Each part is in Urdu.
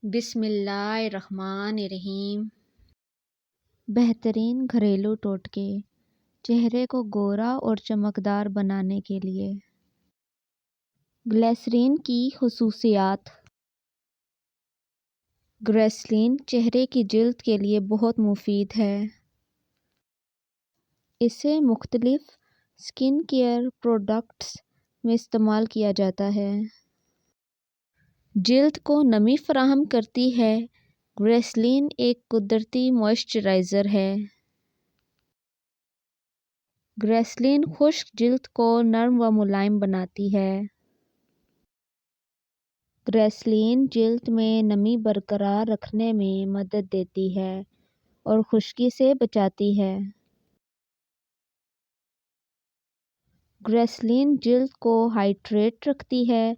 بسم اللہ الرحمن الرحیم۔ بہترین گھریلو ٹوٹکے چہرے کو گورا اور چمکدار بنانے کے لیے۔ گلیسرین کی خصوصیات۔ گلیسرین چہرے کی جلد کے لیے بہت مفید ہے۔ اسے مختلف اسکن کیئر پروڈکٹس میں استعمال کیا جاتا ہے۔ جلد کو نمی فراہم کرتی ہے۔ گلیسرین ایک قدرتی موئسچرائزر ہے۔ گلیسرین خشک جلد کو نرم و ملائم بناتی ہے۔ گلیسرین جلد میں نمی برقرار رکھنے میں مدد دیتی ہے اور خشکی سے بچاتی ہے۔ گلیسرین جلد کو ہائیڈریٹ رکھتی ہے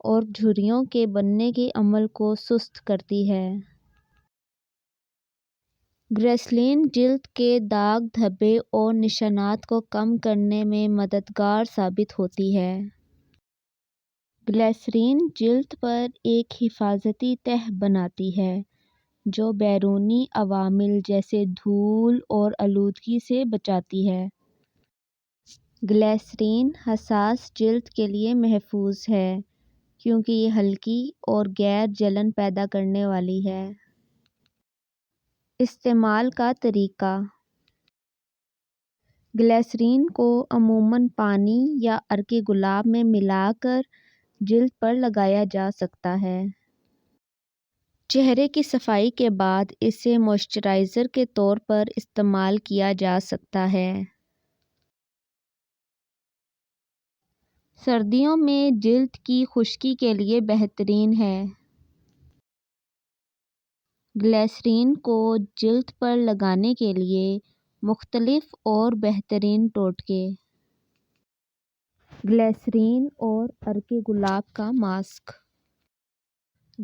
اور جھریوں کے بننے کے عمل کو سست کرتی ہے۔ گلیسرین جلد کے داغ دھبے اور نشانات کو کم کرنے میں مددگار ثابت ہوتی ہے۔ گلیسرین جلد پر ایک حفاظتی تہہ بناتی ہے جو بیرونی عوامل جیسے دھول اور آلودگی سے بچاتی ہے۔ گلیسرین حساس جلد کے لیے محفوظ ہے کیونکہ یہ ہلکی اور غیر جلن پیدا کرنے والی ہے۔ استعمال کا طریقہ۔ گلیسرین کو عموماً پانی یا عرق گلاب میں ملا کر جلد پر لگایا جا سکتا ہے۔ چہرے کی صفائی کے بعد اسے موئسچرائزر کے طور پر استعمال کیا جا سکتا ہے۔ سردیوں میں جلد کی خشکی کے لیے بہترین ہے۔ گلیسرین کو جلد پر لگانے کے لیے مختلف اور بہترین ٹوٹکے۔ گلیسرین اور عرق گلاب کا ماسک۔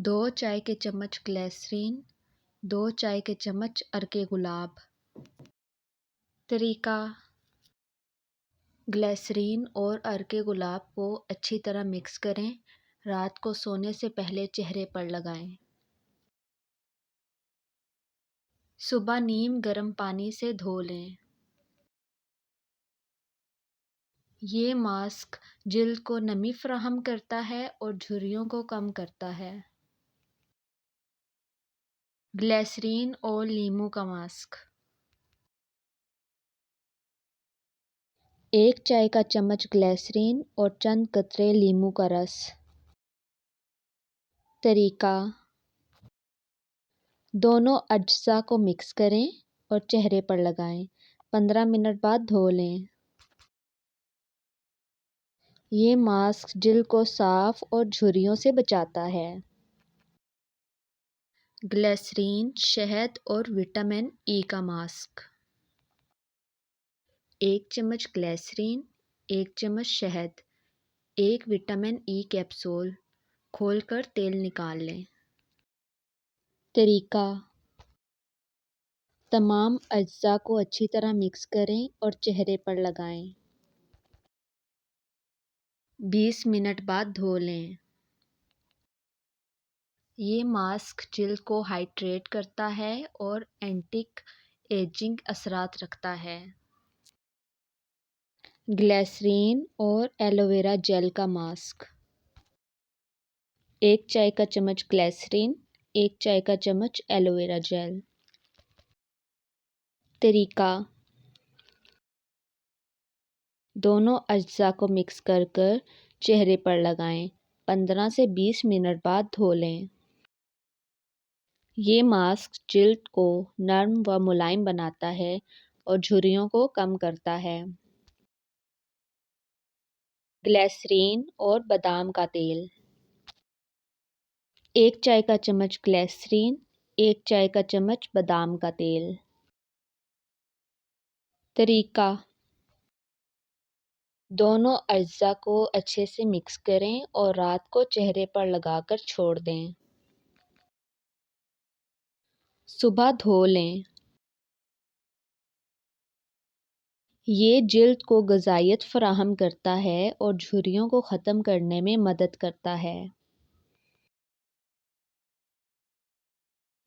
2 چائے کے چمچ گلیسرین، 2 چائے کے چمچ عرق گلاب۔ طریقہ: گلیسرین اور عرق گلاب کو اچھی طرح مکس کریں۔ رات کو سونے سے پہلے چہرے پر لگائیں۔ صبح نیم گرم پانی سے دھو لیں۔ یہ ماسک جلد کو نمی فراہم کرتا ہے اور جھریوں کو کم کرتا ہے۔ گلیسرین اور لیموں کا ماسک۔ 1 چائے کا چمچ گلیسرین اور چند قطرے لیموں کا رس۔ طریقہ: دونوں اجزاء کو مکس کریں اور چہرے پر لگائیں۔ 15 منٹ بعد دھو لیں۔ یہ ماسک جلد کو صاف اور جھریوں سے بچاتا ہے۔ گلیسرین، شہد اور وٹامن ای کا ماسک۔ 1 چمچ گلیسرین، 1 چمچ شہد، 1 وٹامن ای کیپسول۔ کھول کر تیل نکال لیں۔ طریقہ: تمام اجزاء کو اچھی طرح مکس کریں اور چہرے پر لگائیں۔ 20 منٹ بعد دھو لیں۔ یہ ماسک جلد کو ہائیڈریٹ کرتا ہے اور اینٹی ایجنگ اثرات رکھتا ہے۔ گلیسرین اور ایلو ویرا جیل کا ماسک۔ 1 چائے کا چمچ گلیسرین، 1 چائے کا چمچ ایلو ویرا جیل۔ طریقہ: دونوں اجزاء کو مکس کر چہرے پر لگائیں۔ 15 سے 20 منٹ بعد دھو لیں۔ یہ ماسک جلد کو نرم و ملائم بناتا ہے اور جھریوں کو کم کرتا ہے۔ گلیسرین اور بادام کا تیل۔ 1 چائے کا چمچ گلیسرین، 1 چائے کا چمچ بادام کا تیل۔ طریقہ: دونوں اجزاء کو اچھے سے مکس کریں اور رات کو چہرے پر لگا کر چھوڑ دیں۔ صبح دھو لیں۔ یہ جلد کو غذائیت فراہم کرتا ہے اور جھریوں کو ختم کرنے میں مدد کرتا ہے۔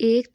1